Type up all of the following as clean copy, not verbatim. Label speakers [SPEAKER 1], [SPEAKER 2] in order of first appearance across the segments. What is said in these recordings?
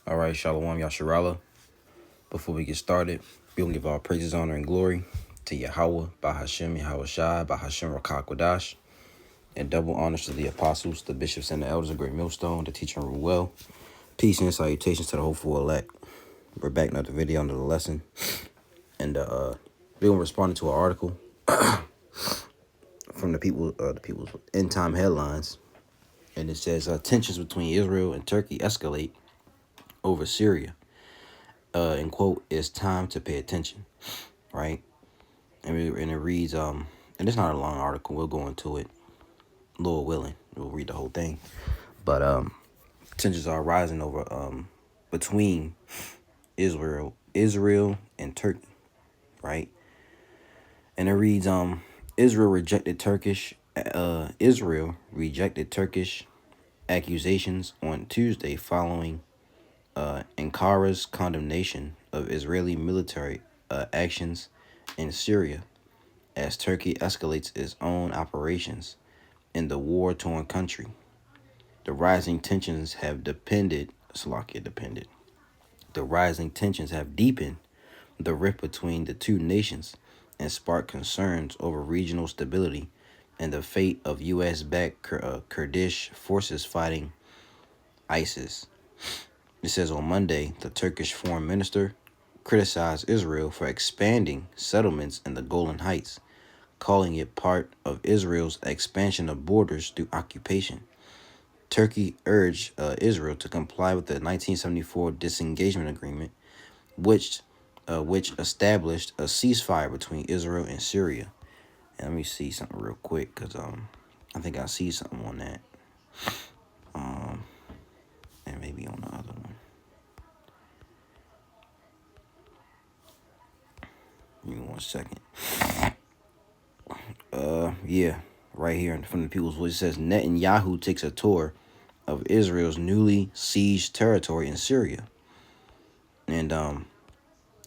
[SPEAKER 1] All right, Shalom Yasharala. Before we get started, we will give all praises, honor, and glory to Yahweh, Bahashem, Yahweh Shai, Bahashem Rakakwadash, and double honors to the apostles, the bishops, and the elders of Great Millstone, the teacher and rule well. Peace and salutations to the hopeful elect. We're back another video under the lesson, and we're gonna respond to an article from the people's end time headlines, and it says tensions between Israel and Turkey escalate over Syria. And quote, it's time to pay attention, right? And it reads, and it's not a long article. We'll go into it, Lord willing. We'll read the whole thing. But tensions are rising over between Israel and Turkey, right? And it reads, Israel rejected Turkish accusations on Tuesday following Ankara's condemnation of Israeli military actions in Syria as Turkey escalates its own operations in the war-torn country. The rising tensions have deepened the rift between the two nations and sparked concerns over regional stability and the fate of U.S.-backed Kurdish forces fighting ISIS. It says on Monday, the Turkish foreign minister criticized Israel for expanding settlements in the Golan Heights, calling it part of Israel's expansion of borders through occupation. Turkey urged Israel to comply with the 1974 disengagement agreement, which established a ceasefire between Israel and Syria. And let me see something real quick, because I think I see something on that. And maybe on the other one. Give me 1 second. Yeah, right here from the People's Voice, it says Netanyahu takes a tour of Israel's newly sieged territory in Syria. And I'll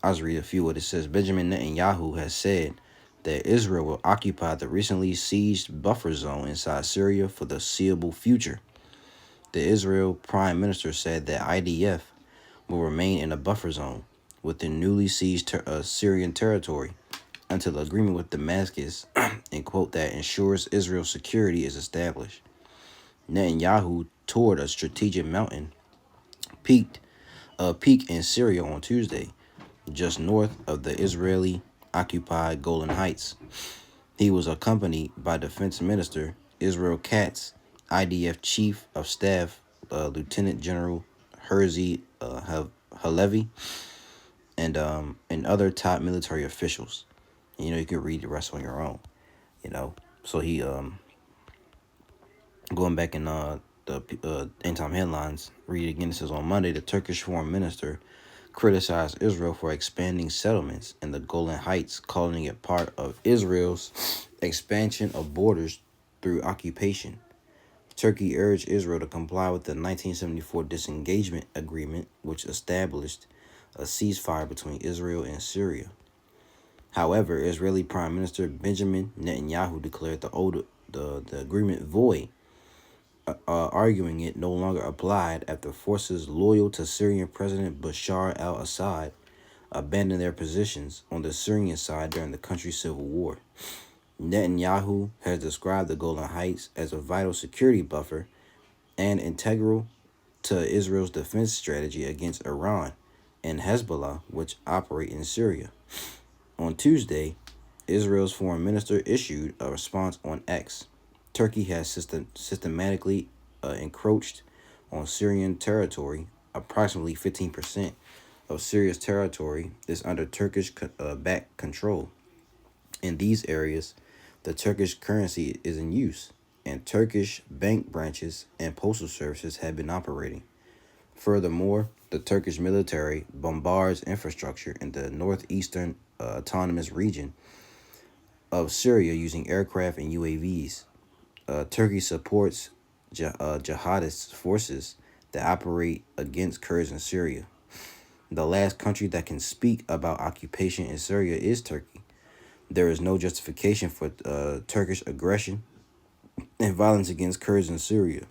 [SPEAKER 1] just read a few of what it says. Benjamin Netanyahu has said that Israel will occupy the recently sieged buffer zone inside Syria for the foreseeable future. The Israel Prime Minister said that IDF will remain in a buffer zone within newly seized Syrian territory until agreement with Damascus, and quote, that ensures Israel's security is established. Netanyahu toured a strategic mountain peak in Syria on Tuesday, just north of the Israeli-occupied Golan Heights. He was accompanied by Defense Minister Israel Katz, IDF Chief of Staff Lieutenant General Herzi Halevi, and other top military officials. You can read the rest on your own. So he going back in the end time headlines. Read it again. It says on Monday, the Turkish foreign minister criticized Israel for expanding settlements in the Golan Heights, calling it part of Israel's expansion of borders through occupation. Turkey urged Israel to comply with the 1974 disengagement agreement, which established a ceasefire between Israel and Syria. However, Israeli Prime Minister Benjamin Netanyahu declared the agreement void, arguing it no longer applied after forces loyal to Syrian President Bashar al-Assad abandoned their positions on the Syrian side during the country's civil war. Netanyahu has described the Golan Heights as a vital security buffer and integral to Israel's defense strategy against Iran and Hezbollah, which operate in Syria. On Tuesday, Israel's foreign minister issued a response on X. Turkey has systematically encroached on Syrian territory. Approximately 15% of Syria's territory is under Turkish backed control. In these areas, the Turkish currency is in use, and Turkish bank branches and postal services have been operating. Furthermore, the Turkish military bombards infrastructure in the northeastern autonomous region of Syria using aircraft and UAVs. Turkey supports jihadist forces that operate against Kurds in Syria. The last country that can speak about occupation in Syria is Turkey. There is no justification for Turkish aggression and violence against Kurds in Syria.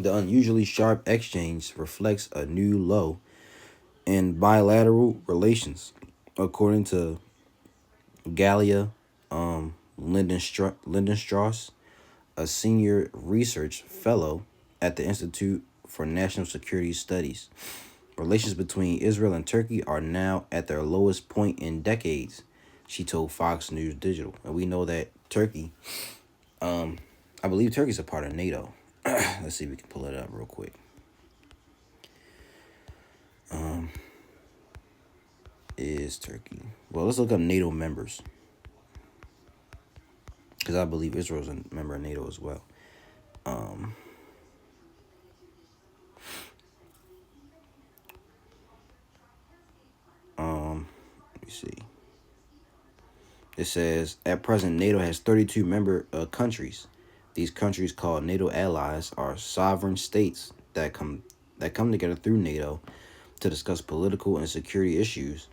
[SPEAKER 1] The unusually sharp exchange reflects a new low in bilateral relations, according to Galia Lindenstrass, a senior research fellow at the Institute for National Security Studies. Relations between Israel and Turkey are now at their lowest point in decades, she told Fox News Digital. And we know that Turkey, I believe Turkey's a part of NATO. Let's see if we can pull it up real quick. Is Turkey? Well, let's look up NATO members, because I believe Israel's a member of NATO as well. Let me see. It says at present NATO has 32 member countries. These countries, called NATO allies, are sovereign states that come together through NATO to discuss political and security issues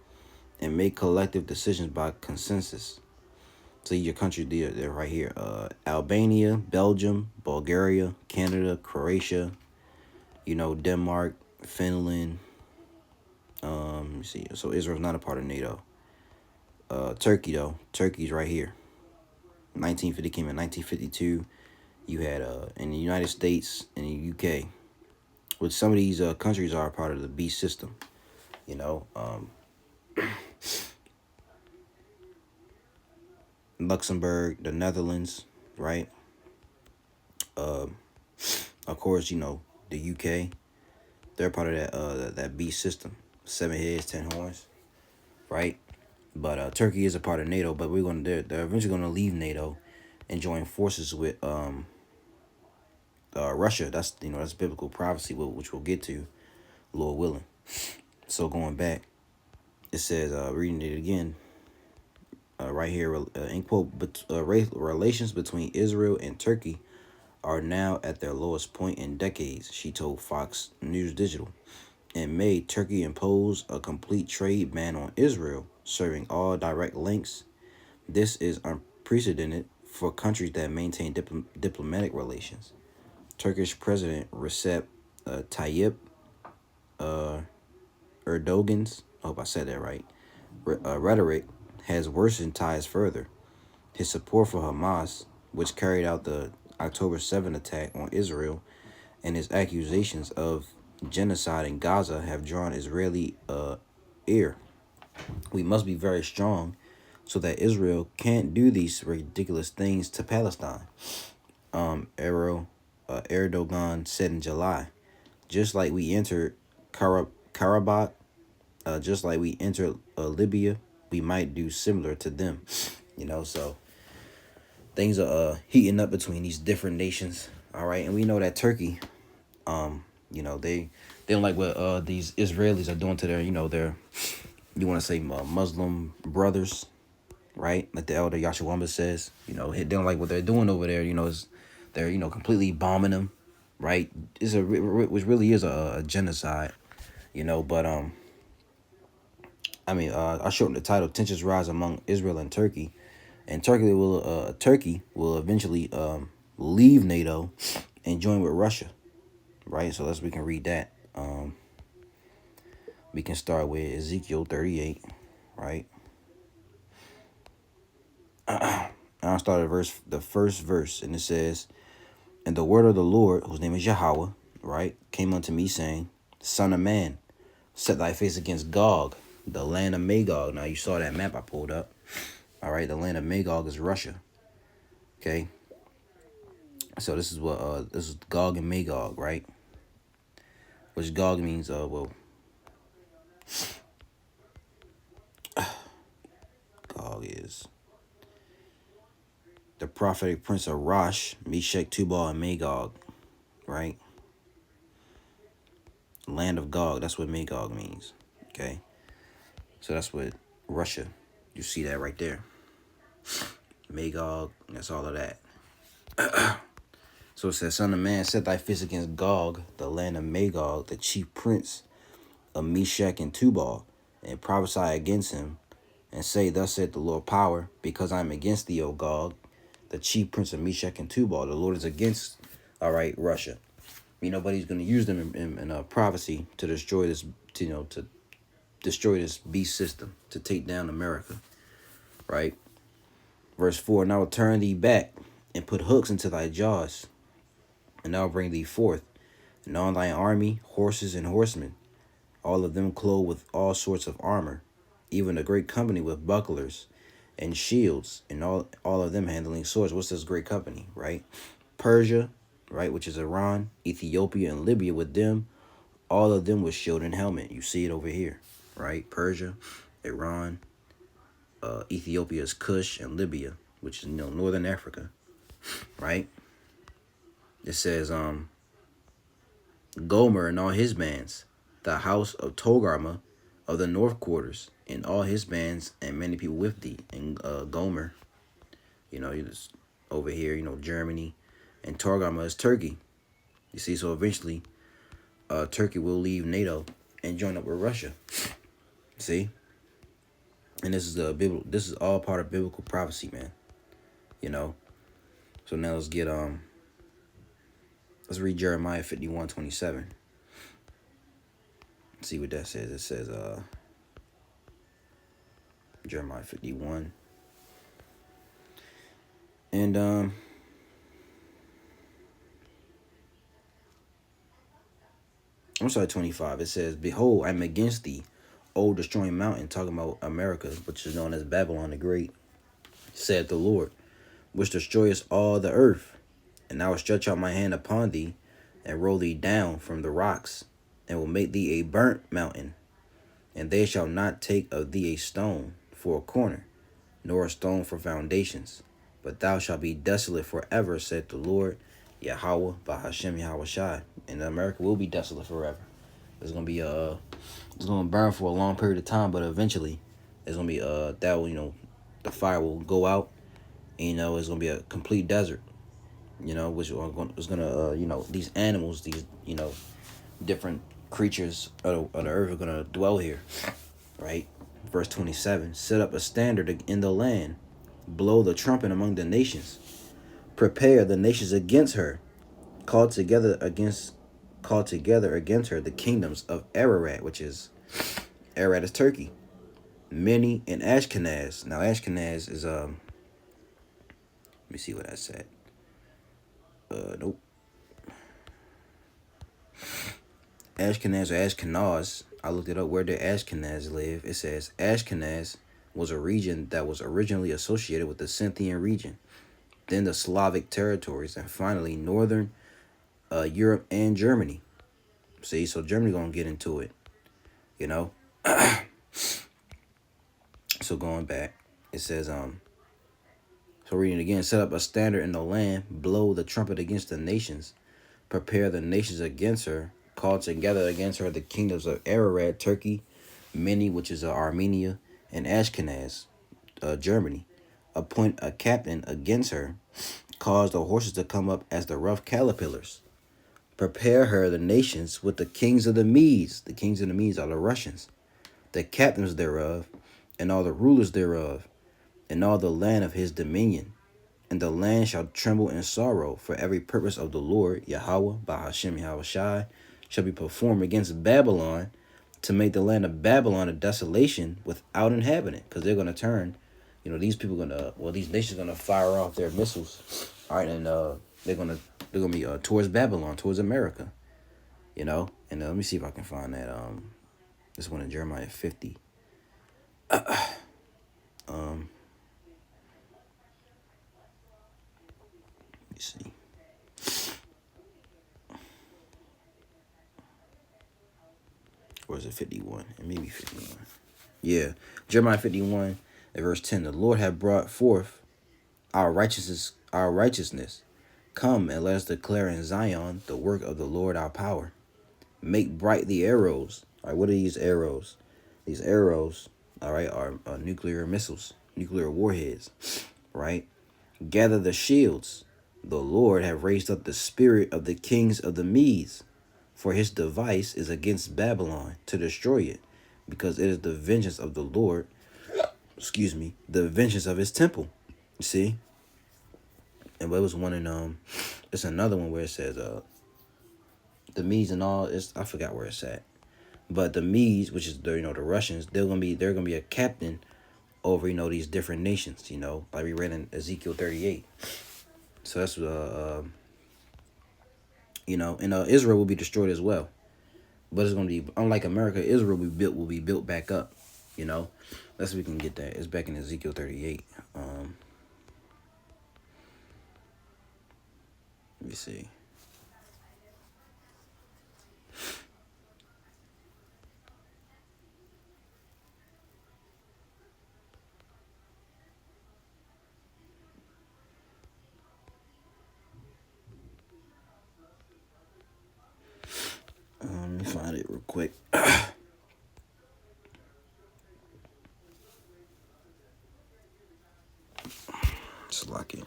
[SPEAKER 1] and make collective decisions by consensus. So your country, they're right here. Albania, Belgium, Bulgaria, Canada, Croatia, Denmark, Finland. Let me see. So Israel's not a part of NATO. Turkey, though. Turkey's right here. 1950 came in 1952. You had in the United States and the UK, which some of these countries are a part of the B system. Luxembourg, the Netherlands, right? Of course, the UK. They're part of that B system. 7 heads, 10 horns, right? But Turkey is a part of NATO. But they're eventually gonna leave NATO and join forces with Russia. That's biblical prophecy, which we'll get to, Lord willing. So going back, it says, reading it again, right here, in quote, but relations between Israel and Turkey are now at their lowest point in decades, she told Fox News Digital. In May, Turkey imposed a complete trade ban on Israel, serving all direct links. This is unprecedented for countries that maintain diplomatic relations. Turkish President Recep Tayyip Erdogan's, I hope I said that right, rhetoric has worsened ties further. His support for Hamas, which carried out the October 7 attack on Israel, and his accusations of genocide in Gaza have drawn Israeli ear. We must be very strong so that Israel can't do these ridiculous things to Palestine. Erdogan said in July, just like we entered Karabakh, just like we entered Libya, we might do similar to them. So things are heating up between these different nations. All right, and we know that Turkey, they don't like what these Israelis are doing to their, you want to say Muslim brothers, right? Like the elder Yashawamba says, they don't like what they're doing over there. They're completely bombing them, right? Which really is a genocide, But I showed the title "Tensions Rise Among Israel and Turkey," and Turkey will eventually leave NATO and join with Russia, right? So we can read that. We can start with Ezekiel 38, right? I'll start at the first verse, and it says, "And the word of the Lord, whose name is Yahweh, right, came unto me, saying, Son of man, set thy face against Gog, the land of Magog." Now you saw that map I pulled up. All right, the land of Magog is Russia. Okay. So this is Gog and Magog, right? Which Gog means Gog is the prophetic prince of Rosh, Meshach, Tubal, and Magog, right? Land of Gog, that's what Magog means. Okay. So that's what Russia. You see that right there. Magog, that's all of that. So it says, "Son of man, set thy fist against Gog, the land of Magog, the chief prince of Meshach and Tubal, and prophesy against him, and say, Thus saith the Lord power, because I am against thee, O Gog, the chief prince of Meshach and Tubal." The Lord is against, all right, Russia. But he's going to use them in prophecy to destroy this, to destroy this beast system, to take down America, right? Verse 4, and I will turn thee back and put hooks into thy jaws, and I will bring thee forth, and all thine army, horses and horsemen, all of them clothed with all sorts of armor, even a great company with bucklers and shields, and all of them handling swords. What's this great company, right? Persia, right, which is Iran, Ethiopia, and Libya with them, all of them with shield and helmet. You see it over here, right? Persia, Iran, Ethiopia is Kush, and Libya, which is northern Africa, right? It says Gomer and all his bands, the house of Togarma of the north quarters, and all his bands, and many people with thee. And Gomer, it's over here, Germany, and Togarma is Turkey. You see, so eventually, Turkey will leave NATO and join up with Russia. See, and this is all part of biblical prophecy, man. So now let's read Jeremiah 51:27. See what that says. It says Jeremiah 51. And I'm sorry, 25. It says, behold, I'm against thee, O destroying mountain, talking about America, which is known as Babylon the Great, said the Lord, which destroyest all the earth. And I will stretch out my hand upon thee, and roll thee down from the rocks, and will make thee a burnt mountain. And they shall not take of thee a stone for a corner, nor a stone for foundations. But thou shalt be desolate forever, said the Lord, Yahweh, Bahashem Yahweh Shai. And America will be desolate forever. It's gonna be it's gonna burn for a long period of time, but eventually it's gonna be that will, the fire will go out, and it's gonna be a complete desert. Which is gonna these animals, these different creatures of the earth are gonna dwell here, right? Verse 27, set up a standard in the land, blow the trumpet among the nations, prepare the nations against her, call together against her the kingdoms of Ararat, which is Ararat is Turkey, many in Ashkenaz. Now Ashkenaz is let me see what I said. Nope. Ashkenaz or Ashkenaz. I looked it up. Where did Ashkenaz live? It says Ashkenaz was a region that was originally associated with the Scythian region, then the Slavic territories, and finally northern Europe and Germany. See, so Germany gonna get into it, So going back, it says so reading again, set up a standard in the land, blow the trumpet against the nations, prepare the nations against her, call together against her the kingdoms of Ararat, Turkey, Mini, which is Armenia, and Ashkenaz, Germany. Appoint a captain against her, cause the horses to come up as the rough caterpillars. Prepare her the nations with the kings of the Medes. The kings of the Medes are the Russians, the captains thereof, and all the rulers thereof, and all the land of his dominion. And the land shall tremble in sorrow, for every purpose of the Lord, Yahweh, Bahashem Yahweh Shai, shall be performed against Babylon, to make the land of Babylon a desolation without inhabitant. Because they're going to turn, these nations are going to fire off their missiles. All right, and they're going to be towards Babylon, towards America, And let me see if I can find that. This one in Jeremiah 50. Let me see. Or is it 51? It may be 51. Yeah. Jeremiah 51 and verse 10. The Lord hath brought forth our righteousness. Come and let us declare in Zion the work of the Lord our power. Make bright the arrows. All right, what are these arrows? These arrows, all right, are nuclear missiles, nuclear warheads, right? Gather the shields. The Lord hath raised up the spirit of the kings of the Medes, for his device is against Babylon to destroy it, because it is the vengeance of the Lord, the vengeance of his temple. You see? And there was one in it's another one where it says the Medes and all, it's, I forgot where it's at. But the Medes, which is the, the Russians, they're gonna be a captain over, these different nations, like we read in Ezekiel 38. So that's and Israel will be destroyed as well. But it's gonna be, unlike America, Israel will be built back up. That's we can get that. It's back in Ezekiel 38. Let me see. Let me find it real quick. Just lock it.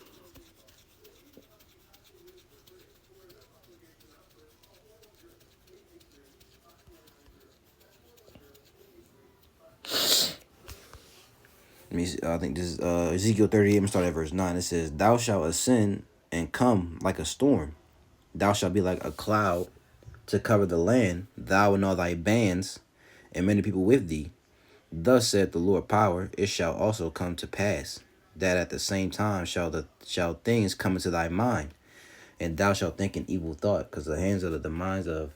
[SPEAKER 1] I think this is Ezekiel 38. I'm starting at verse 9. It says, "Thou shalt ascend and come like a storm. Thou shalt be like a cloud to cover the land, thou and all thy bands, and many people with thee. Thus saith the Lord power, it shall also come to pass, that at the same time shall things come into thy mind, and thou shalt think an evil thought," because the hands of the minds of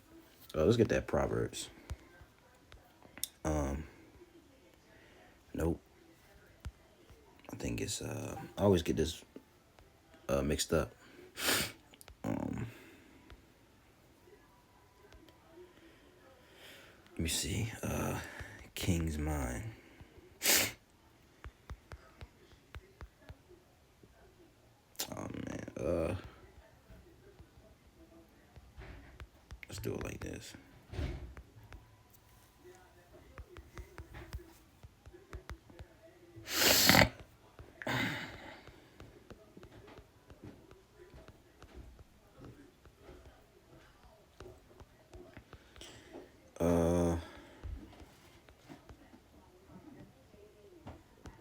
[SPEAKER 1] let's get that Proverbs. Nope. I think it's I always get this mixed up. Let me see. King's mind. Oh man. Let's do it like this.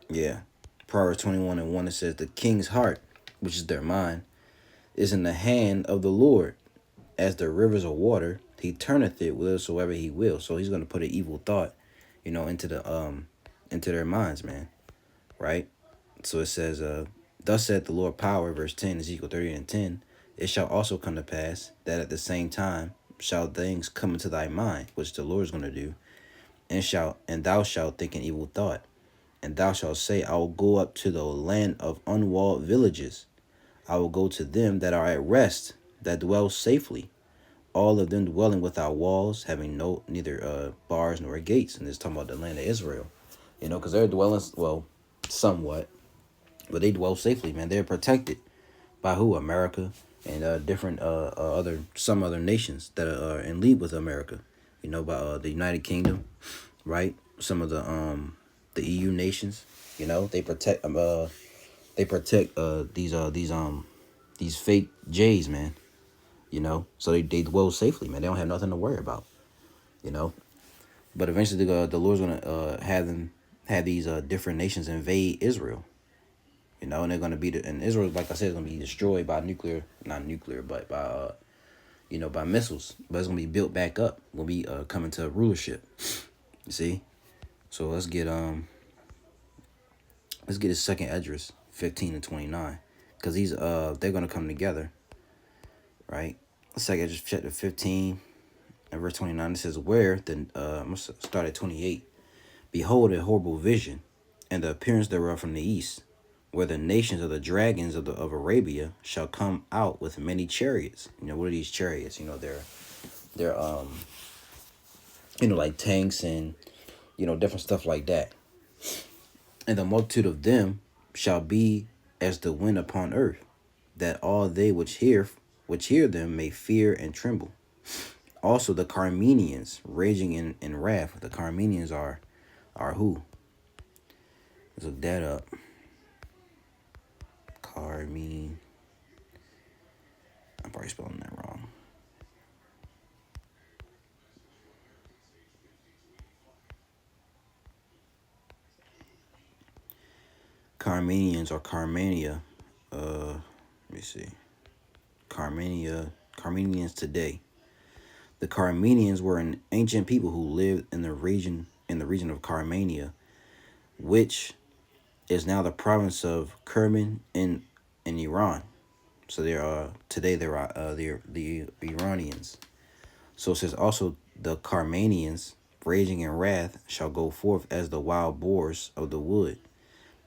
[SPEAKER 1] Yeah. Proverbs 21:1, it says, "The king's heart, which is their mind, is in the hand of the Lord, as the rivers of water. He turneth it whithersoever he will." So he's gonna put an evil thought, into their minds, man. Right? So it says, "Thus saith the Lord power," verse 10, Ezekiel 30:10, "It shall also come to pass that at the same time shall things come into thy mind," which the Lord is gonna do, and thou shalt think an evil thought. And thou shalt say, "I will go up to the land of unwalled villages. I will go to them that are at rest, that dwell safely, all of them dwelling without walls, having neither bars nor gates." And it's talking about the land of Israel, because they're dwelling, well, somewhat, but they dwell safely, man. They're protected by who? America and different some other nations that are in league with America. By the United Kingdom, right? Some of the EU nations, they protect these fake J's, man. So they dwell safely, man. They don't have nothing to worry about, But eventually, the Lord's gonna have these different nations invade Israel, and they're gonna and Israel, like I said, is gonna be destroyed by not nuclear, but by by missiles. But it's gonna be built back up. Will be coming to rulership. You see, so let's get his second Esdras 15-29, because they're gonna come together, right? Second Esdras chapter 15 and verse 29. It says, "Where then I'm gonna start at 28. Behold, a horrible vision, and the appearance thereof from the east, where the nations of the dragons of Arabia shall come out with many chariots." What are these chariots? They're like tanks and different stuff like that. "And the multitude of them shall be as the wind upon earth, that all they which hear them may fear and tremble. Also the Carmenians raging in wrath." The Carmenians are who? Let's look that up. Carmine. I'm probably spelling that wrong. Carmenians or Carmania. Let me see. Carmenians today. The Carmenians were an ancient people who lived in the region of Carmania, which is now the province of Kerman in Iran. So they're the Iranians. So it says also the Carmanians, raging in wrath, shall go forth as the wild boars of the wood,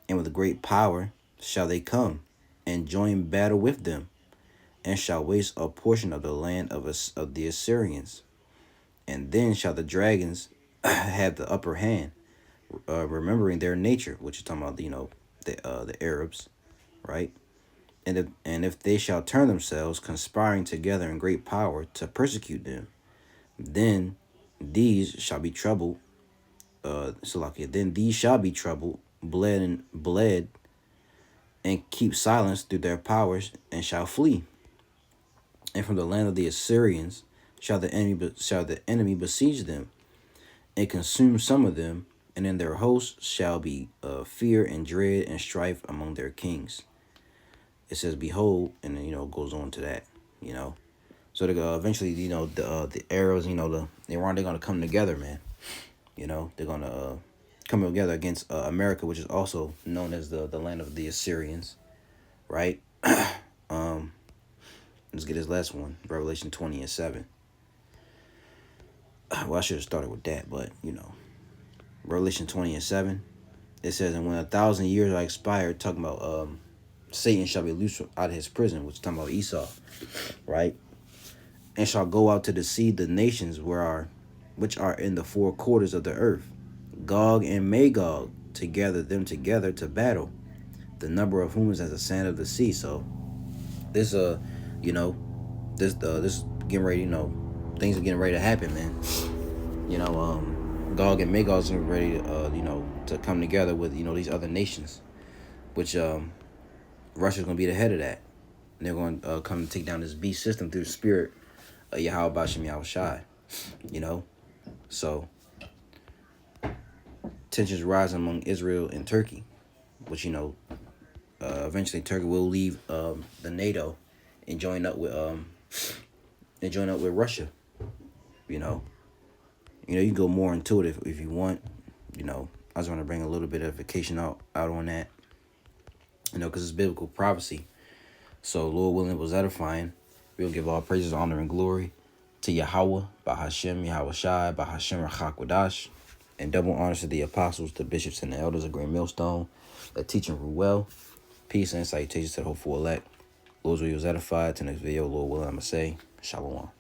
[SPEAKER 1] and with great power shall they come, and join battle with them, and shall waste a portion of the land of the Assyrians. And then shall the dragons have the upper hand, remembering their nature, which is talking about the Arabs, right? And if they shall turn themselves, conspiring together in great power to persecute them, then these shall be troubled. Then these shall be troubled, bled, and keep silence through their powers, and shall flee. And from the land of the Assyrians shall the enemy besiege them, and consume some of them, and in their hosts shall be fear and dread and strife among their kings. It says, "Behold," and then goes on to that, you know. So they eventually, the Arabs, the Iran, they're gonna come together, man. They're gonna come together against America, which is also known as the land of the Assyrians, right? um, let's get this last one, Revelation 20:7. Well, I should have started with that, but Revelation 20:7. It says, "And when 1,000 years are expired," talking about Satan shall be loosed out of his prison, which is talking about Esau, right? "And shall go out to deceive the nations which are in the four quarters of the earth, Gog and Magog, to gather them together to battle, the number of whom is as the sand of the sea." So this you know this getting ready, things are getting ready to happen, man. Gog and Magog's getting ready to come together with these other nations, which Russia's gonna be the head of that. And they're going to come and take down this beast system through the spirit of Yahweh Bashem Yahweh Shai. So tensions rise among Israel and Turkey, which eventually Turkey will leave the NATO and join up with Russia. You can go more into it if you want. I just want to bring a little bit of vacation out on that. Because it's biblical prophecy. So Lord willing, it was edifying. We'll give all praises, honor, and glory to Yahweh, Bahashem, Yahweh Shai, Bahashem Rachakwadash, and double honors to the apostles, the bishops, and the elders of Great Millstone that teach and rule well. Peace and salutations to the hopeful elect. Lord's will was edified. To the next video, Lord willing, I'm going to say, Shalom.